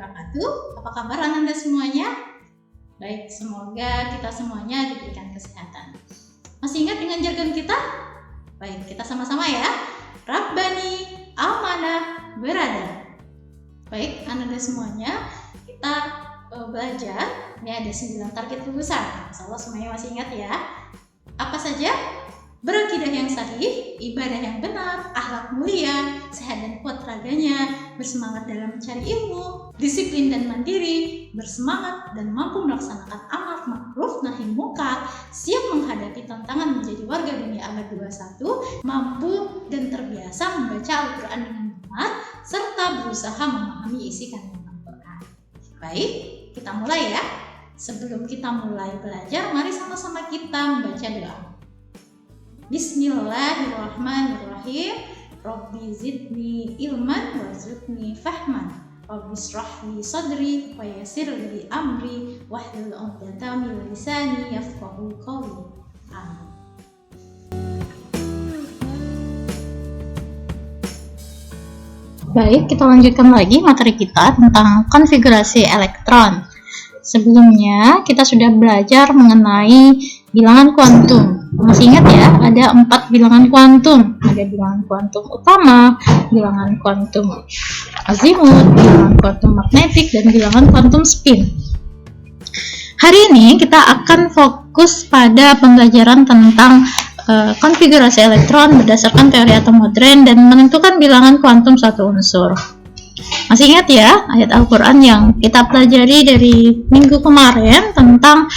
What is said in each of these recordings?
wabarakatuh. Apa kabar Anda semuanya? Baik, semoga kita semuanya diberikan kesehatan. Masih ingat dengan jargon kita? Baik, kita sama-sama ya. Rabbani, amanah, berada. Baik, Anda semuanya, kita belajar. Ini ada 9 target lulusan. Insya Allah semuanya masih ingat ya. Apa saja? Berakidah yang sahih, ibadah yang benar, akhlak mulia, sehat dan kuat raganya, bersemangat dalam mencari ilmu, disiplin dan mandiri, bersemangat dan mampu melaksanakan amar ma'ruf nahi munkar, siap menghadapi tantangan menjadi warga dunia abad 21, mampu dan terbiasa membaca Al-Quran dengan benar, serta berusaha memahami isi kandungan Al-Quran. Baik, kita mulai ya. Sebelum kita mulai belajar, mari sama-sama kita membaca doa. Bismillahirrahmanirrahim. Rabbi zidni ilman warzuqni fahman. Rabbi shrah li sadri wa yassir li amri wahlul 'uqdatam min lisani yafqahu qawli. Amin. Baik, kita lanjutkan lagi materi kita tentang konfigurasi elektron. Sebelumnya kita sudah belajar mengenai bilangan kuantum. Masih ingat ya, ada 4 bilangan kuantum. Ada bilangan kuantum utama, bilangan kuantum azimut, bilangan kuantum magnetik, dan bilangan kuantum spin. Hari ini kita akan fokus pada pembelajaran tentang konfigurasi elektron berdasarkan teori atom modern dan menentukan bilangan kuantum suatu unsur. Masih ingat ya ayat Al-Quran yang kita pelajari dari minggu kemarin tentang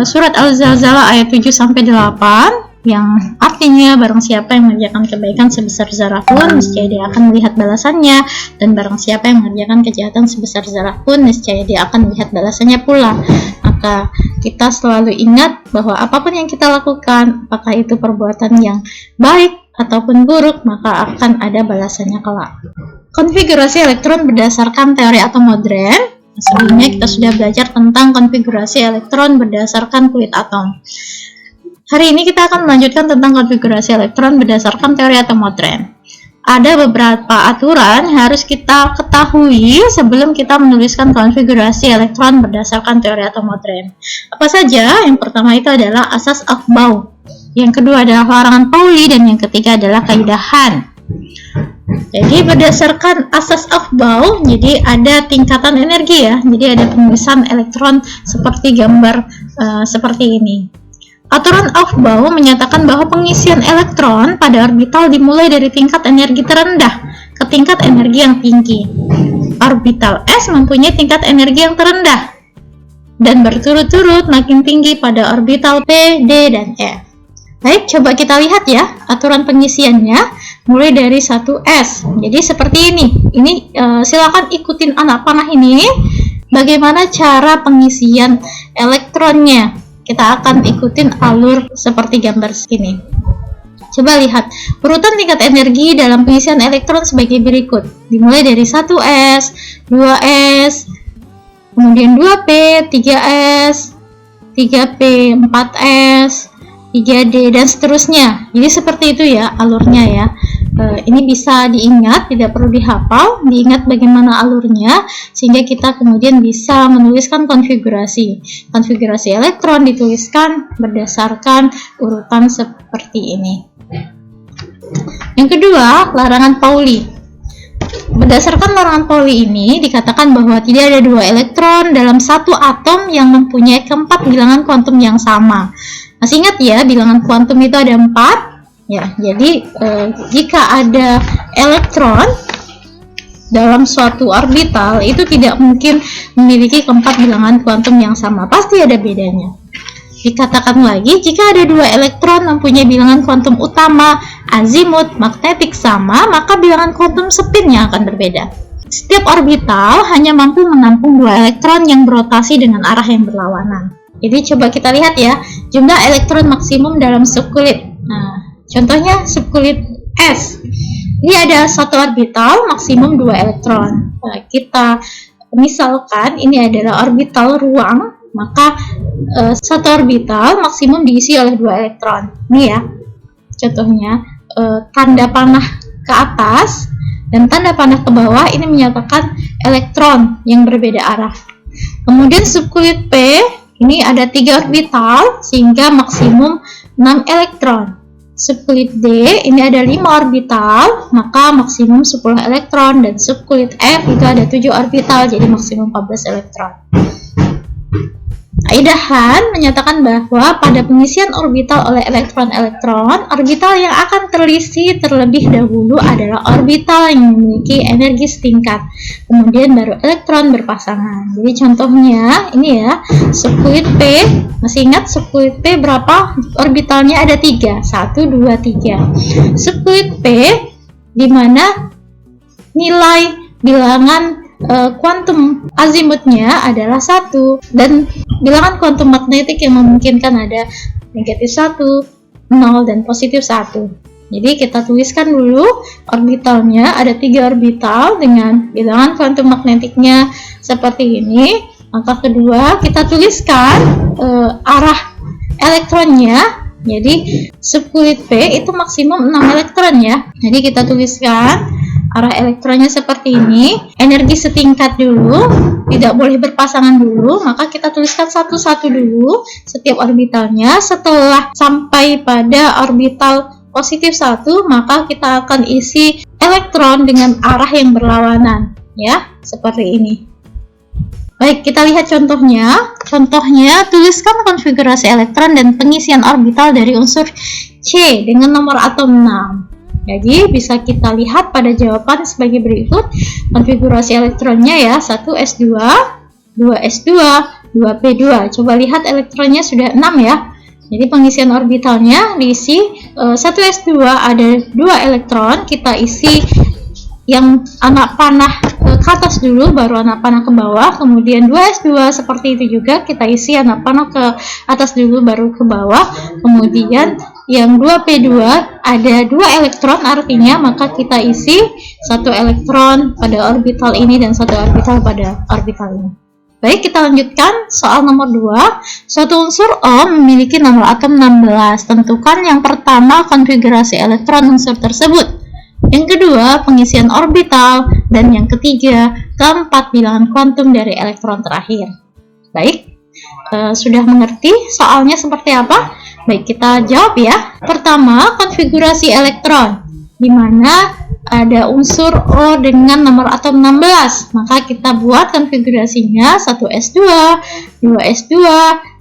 surat Al-Zalzalah ayat 7-8 yang artinya barang siapa yang mengerjakan kebaikan sebesar zarah pun niscaya dia akan melihat balasannya, dan barang siapa yang mengerjakan kejahatan sebesar zarah pun niscaya dia akan melihat balasannya pula. Maka kita selalu ingat bahwa apapun yang kita lakukan, apakah itu perbuatan yang baik ataupun buruk, maka akan ada balasannya kelak. Konfigurasi elektron berdasarkan teori atom modern. Sebelumnya kita sudah belajar tentang konfigurasi elektron berdasarkan kulit atom. Hari ini kita akan melanjutkan tentang konfigurasi elektron berdasarkan teori atom modern. Ada beberapa aturan yang harus kita ketahui sebelum kita menuliskan konfigurasi elektron berdasarkan teori atom modern. Apa saja? Yang pertama itu adalah asas Aufbau. Yang kedua adalah larangan Pauli, dan yang ketiga adalah kaidahan. Jadi berdasarkan asas Aufbau, jadi ada tingkatan energi ya. Jadi ada penulisan elektron seperti gambar seperti ini. Aturan Aufbau menyatakan bahwa pengisian elektron pada orbital dimulai dari tingkat energi terendah ke tingkat energi yang tinggi. Orbital S mempunyai tingkat energi yang terendah dan berturut-turut makin tinggi pada orbital P, D, dan E. Baik, coba kita lihat ya aturan pengisiannya mulai dari 1S. Jadi seperti ini. Ini silakan ikutin anak panah ini bagaimana cara pengisian elektronnya. Kita akan ikutin alur seperti gambar sini. Coba lihat urutan tingkat energi dalam pengisian elektron sebagai berikut. Dimulai dari 1S, 2S, kemudian 2P, 3S, 3P, 4S, 3D, dan seterusnya. Jadi seperti itu ya alurnya ya. Ini bisa diingat, tidak perlu dihafal, diingat bagaimana alurnya sehingga kita kemudian bisa menuliskan konfigurasi. Konfigurasi elektron dituliskan berdasarkan urutan seperti ini. Yang kedua, larangan Pauli. Berdasarkan larangan Pauli ini dikatakan bahwa tidak ada 2 elektron dalam satu atom yang mempunyai keempat bilangan kuantum yang sama. Masih ingat ya, bilangan kuantum itu ada 4 ya. Jadi jika ada elektron dalam suatu orbital itu tidak mungkin memiliki keempat bilangan kuantum yang sama, pasti ada bedanya. Dikatakan lagi, jika ada 2 elektron mempunyai bilangan kuantum utama, azimut, magnetik sama, maka bilangan kuantum spinnya akan berbeda. Setiap orbital hanya mampu menampung 2 elektron yang berotasi dengan arah yang berlawanan. Jadi coba kita lihat ya, jumlah elektron maksimum dalam subkulit. Nah, contohnya subkulit S. Ini ada satu orbital maksimum 2 elektron. Nah, kita misalkan ini adalah orbital ruang, maka satu orbital maksimum diisi oleh 2 elektron. Ini ya, contohnya tanda panah ke atas dan tanda panah ke bawah ini menyatakan elektron yang berbeda arah. Kemudian subkulit P ini ada 3 orbital sehingga maksimum 6 elektron. Subkulit D ini ada 5 orbital, maka maksimum 10 elektron, dan subkulit F itu ada 7 orbital, jadi maksimum 14 elektron. Kaidahan menyatakan bahwa pada pengisian orbital oleh elektron-elektron, orbital yang akan terisi terlebih dahulu adalah orbital yang memiliki energi setingkat, kemudian baru elektron berpasangan. Jadi contohnya ini ya, subkulit P, masih ingat subkulit P berapa orbitalnya? Ada 3, 1, 2, 3. Subkulit P di mana nilai bilangan kuantum azimutnya adalah 1, dan bilangan kuantum magnetik yang memungkinkan ada negatif 1, 0, dan positif 1. Jadi kita tuliskan dulu orbitalnya, ada 3 orbital dengan bilangan kuantum magnetiknya seperti ini. Maka kedua kita tuliskan arah elektronnya. Jadi subkulit P itu maksimum 6 elektron ya. Jadi kita tuliskan arah elektronnya seperti ini, energi setingkat dulu, tidak boleh berpasangan dulu, maka kita tuliskan satu-satu dulu setiap orbitalnya. Setelah sampai pada orbital positif 1, maka kita akan isi elektron dengan arah yang berlawanan, ya, seperti ini. Baik, kita lihat contohnya. Contohnya, tuliskan konfigurasi elektron dan pengisian orbital dari unsur C dengan nomor atom 6. Jadi bisa kita lihat pada jawaban sebagai berikut. Konfigurasi elektronnya ya, 1s2, 2s2, 2p2. Coba lihat elektronnya sudah 6 ya. Jadi pengisian orbitalnya diisi 1s2 ada 2 elektron, kita isi yang anak panah ke atas dulu, baru anak panah ke bawah. Kemudian 2s2 seperti itu juga, kita isi anak panah ke atas dulu, baru ke bawah. Kemudian yang 2p2 ada 2 elektron, artinya maka kita isi 1 elektron pada orbital ini dan 1 orbital pada orbital ini. Baik, kita lanjutkan soal nomor 2. Suatu unsur O memiliki nomor atom 16. Tentukan yang pertama konfigurasi elektron unsur tersebut, yang kedua pengisian orbital, dan yang ketiga keempat bilangan kuantum dari elektron terakhir. Baik, sudah mengerti soalnya seperti apa? Baik, kita jawab ya. Pertama, konfigurasi elektron, di mana ada unsur O dengan nomor atom 16. Maka kita buat konfigurasinya 1s2, 2s2,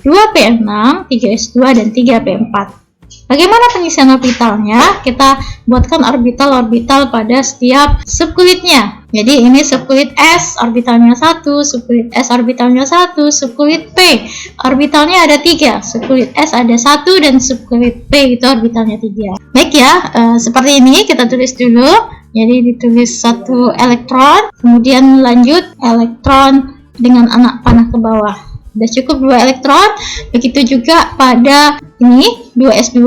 2p6, 3s2, dan 3p4. Bagaimana pengisian orbitalnya? Kita buatkan orbital-orbital pada setiap subkulitnya. Jadi ini subkulit S, orbitalnya 1, subkulit S, orbitalnya 1, subkulit P, orbitalnya ada 3, subkulit S ada 1, dan subkulit P itu orbitalnya 3. Baik ya, seperti ini kita tulis dulu. Jadi ditulis 1 elektron, kemudian lanjut elektron dengan anak panah ke bawah. Sudah cukup 2 elektron. Begitu juga pada ini 2s2,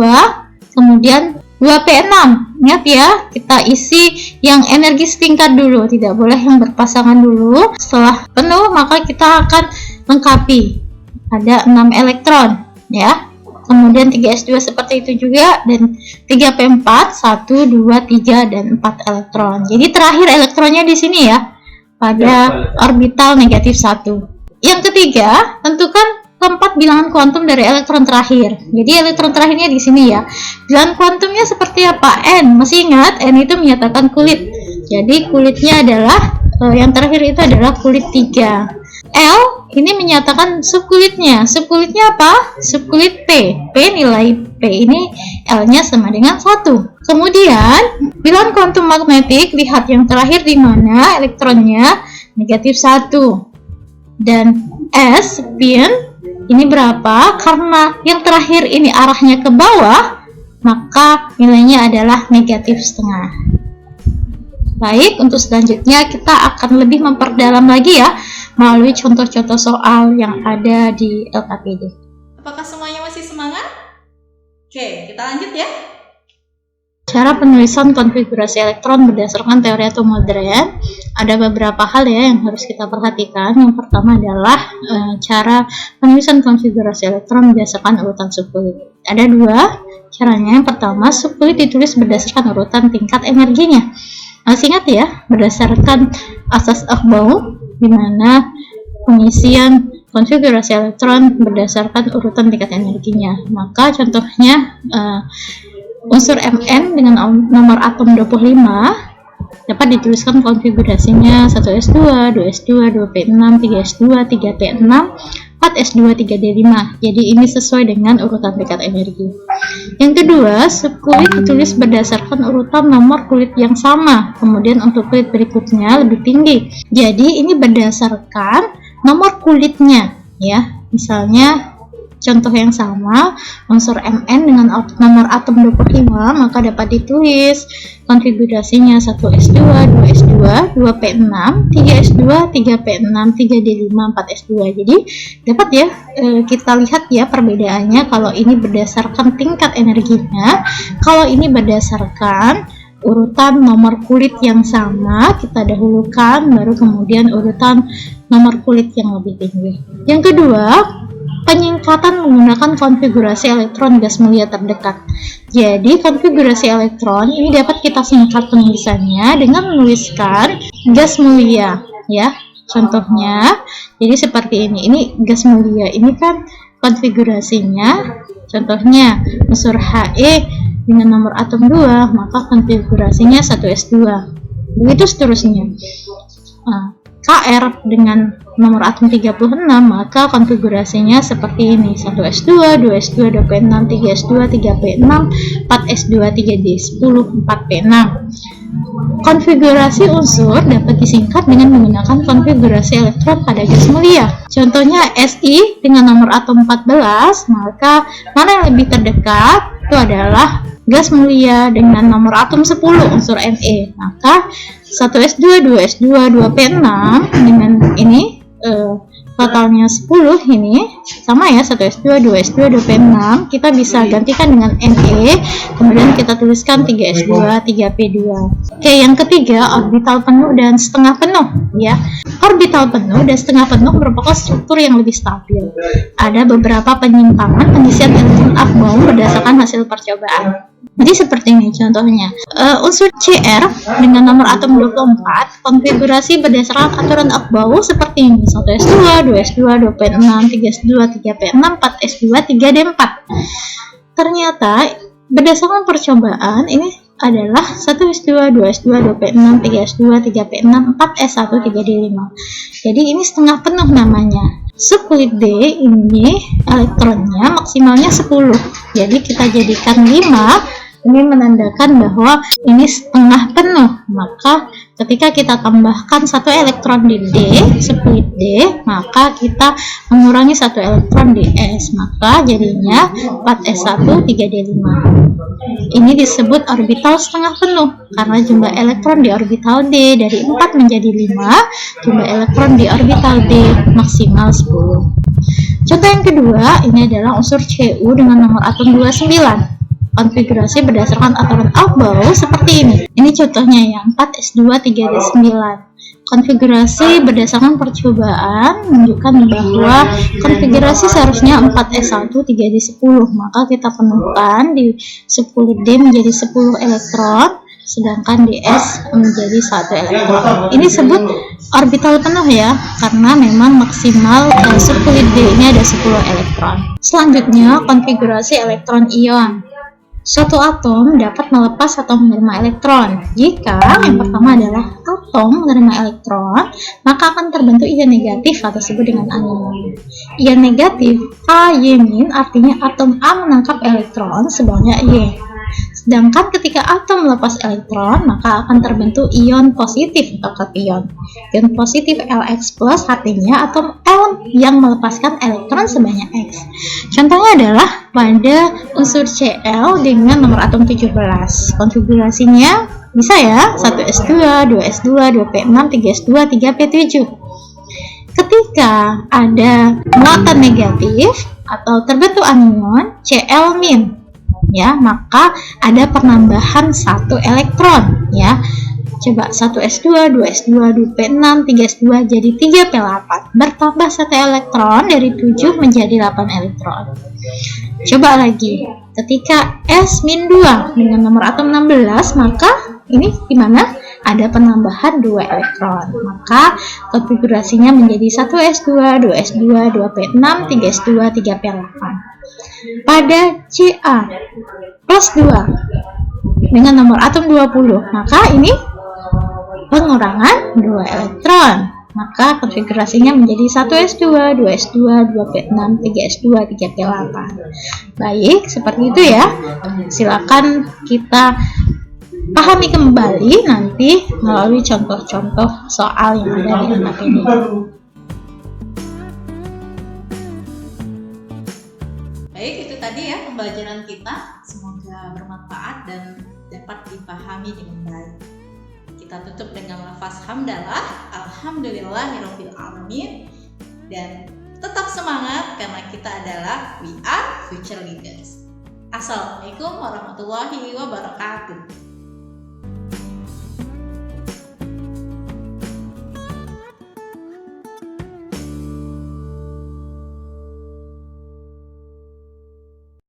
kemudian 2p6. Ingat ya, kita isi yang energi setingkat dulu, tidak boleh yang berpasangan dulu. Setelah penuh maka kita akan lengkapi, ada 6 elektron ya. Kemudian 3s2 seperti itu juga, dan 3p4 1, 2, 3, dan 4 elektron. Jadi terakhir elektronnya di sini ya, pada orbital negatif 1. Yang ketiga, tentukan keempat bilangan kuantum dari elektron terakhir. Jadi elektron terakhirnya di sini ya. Bilangan kuantumnya seperti apa? N. Masih ingat? N itu menyatakan kulit. Jadi kulitnya adalah yang terakhir itu adalah kulit 3. L ini menyatakan subkulitnya. Subkulitnya apa? Subkulit P. P nilai P ini L-nya sama dengan 1. Kemudian bilangan kuantum magnetik, lihat yang terakhir di mana elektronnya negatif 1. Dan S, spin, ini berapa? Karena yang terakhir ini arahnya ke bawah, maka nilainya adalah negatif setengah. Baik, untuk selanjutnya kita akan lebih memperdalam lagi ya, melalui contoh-contoh soal yang ada di LKPD. Apakah semuanya masih semangat? Oke, kita lanjut ya. Cara penulisan konfigurasi elektron berdasarkan teori atom modern, ada beberapa hal ya yang harus kita perhatikan. Yang pertama adalah cara penulisan konfigurasi elektron berdasarkan urutan subkulit. Ada 2 caranya. Yang pertama, subkulit ditulis berdasarkan urutan tingkat energinya. Masih ingat ya, berdasarkan asas Aufbau, di mana pengisian konfigurasi elektron berdasarkan urutan tingkat energinya. Maka contohnya unsur Mn dengan nomor atom 25 dapat dituliskan konfigurasinya 1s2, 2s2, 2p6, 3s2, 3p6, 4s2, 3d5. Jadi ini sesuai dengan urutan tingkat energi. Yang kedua, subkulit ditulis berdasarkan urutan nomor kulit yang sama. Kemudian untuk kulit berikutnya lebih tinggi. Jadi ini berdasarkan nomor kulitnya, ya. Misalnya contoh yang sama, unsur Mn dengan nomor atom 25, maka dapat ditulis konfigurasinya 1s2, 2s2, 2p6, 3s2, 3p6, 3d5, 4s2. Jadi dapat ya kita lihat ya perbedaannya, kalau ini berdasarkan tingkat energinya, kalau ini berdasarkan urutan nomor kulit yang sama, kita dahulukan, baru kemudian urutan nomor kulit yang lebih tinggi. Yang kedua, penyingkatan menggunakan konfigurasi elektron gas mulia terdekat. Jadi konfigurasi elektron ini dapat kita singkat penulisannya dengan menuliskan gas mulia, ya. Contohnya, jadi seperti ini. Ini gas mulia. Ini kan konfigurasinya. Contohnya unsur He dengan nomor atom 2, maka konfigurasinya 1s2. Begitu seterusnya. Kr dengan nomor atom 36, maka konfigurasinya seperti ini: 1s2, 2s2, 2p6, 3s2, 3p6, 4s2, 3d10, 4p6. Konfigurasi unsur dapat disingkat dengan menggunakan konfigurasi elektron pada gas mulia. Contohnya Si dengan nomor atom 14, maka mana yang lebih terdekat? Itu adalah gas mulia dengan nomor atom 10, unsur Me. Maka 1s2, 2s2, 2p6 dengan ini totalnya 10, ini sama ya, 1s2, 2s2, 2p6, kita bisa gantikan dengan Me, kemudian kita tuliskan 3s2, 3p2. Oke, yang ketiga, orbital penuh dan setengah penuh, ya. Orbital penuh dan setengah penuh merupakan struktur yang lebih stabil. Ada beberapa penyimpangan pengisian elektron Aufbau berdasarkan hasil percobaan. Jadi seperti ini contohnya, unsur Cr dengan nomor atom 24, konfigurasi berdasarkan aturan Aufbau seperti ini: 1s2, 2s2, 2p6, 3s2, 3p6, 4s2, 3d4. Ternyata berdasarkan percobaan ini adalah 1s2, 2s2, 2p6, 3s2, 3p6, 4s1, 3d5. Jadi ini setengah penuh namanya. Subkulit D ini elektronnya maksimalnya 10. Jadi kita jadikan 5. Ini menandakan bahwa ini setengah penuh. Maka ketika kita tambahkan 1 elektron di D, subkulit D, maka kita mengurangi 1 elektron di S. Maka jadinya 4s1, 3d5. Ini disebut orbital setengah penuh karena jumlah elektron di orbital D dari 4 menjadi 5, jumlah elektron di orbital D maksimal 10. Contoh yang kedua, ini adalah unsur Cu dengan nomor atom 29. Konfigurasi berdasarkan aturan Aufbau seperti ini. Ini contohnya yang 4s2, 3d9. Konfigurasi berdasarkan percobaan menunjukkan bahwa konfigurasi seharusnya 4s1, 3d10. Maka kita penuhkan di subkulit D menjadi 10 elektron, sedangkan di S menjadi 1 elektron. Ini disebut orbital penuh ya, karena memang maksimal subkulit D ini ada 10 elektron. Selanjutnya, konfigurasi elektron ion. Suatu atom dapat melepas atau menerima elektron. Jika yang pertama adalah atom menerima elektron, maka akan terbentuk ion negatif atau disebut dengan anion. Ion negatif A-Y- artinya atom A menangkap elektron sebanyak Y. Sedangkan ketika atom melepas elektron, maka akan terbentuk ion positif atau kation. Ion positif Lx+, artinya atom L yang melepaskan elektron sebanyak X. Contohnya adalah pada unsur Cl dengan nomor atom 17. Konfigurasinya bisa ya, 1s2, 2s2, 2p6, 3s2, 3p7. Ketika ada muatan negatif atau terbentuk anion Cl-, ya, maka ada penambahan 1 elektron, ya. Coba 1s2, 2s2, 2p6, 3s2 jadi 3p8. Bertambah 1 elektron dari 7 menjadi 8 elektron. Coba lagi, ketika S-2 dengan nomor atom 16, maka ini gimana? ada penambahan 2 elektron. Maka konfigurasinya menjadi 1s2, 2s2, 2p6, 3s2, 3p8. Pada Ca plus 2 dengan nomor atom 20, maka ini pengurangan 2 elektron. Maka konfigurasinya menjadi 1s2, 2s2, 2p6, 3s2, 3p8. Baik, seperti itu ya. Silakan kita pahami kembali nanti melalui contoh-contoh soal yang ada di anak ini. Baik, itu tadi ya pembelajaran kita. Semoga bermanfaat dan dapat dipahami dengan baik. Kita tutup dengan lafaz hamdalah, alhamdulillahirabbil alamin, dan tetap semangat karena kita adalah we are future leaders. Assalamualaikum warahmatullahi wabarakatuh.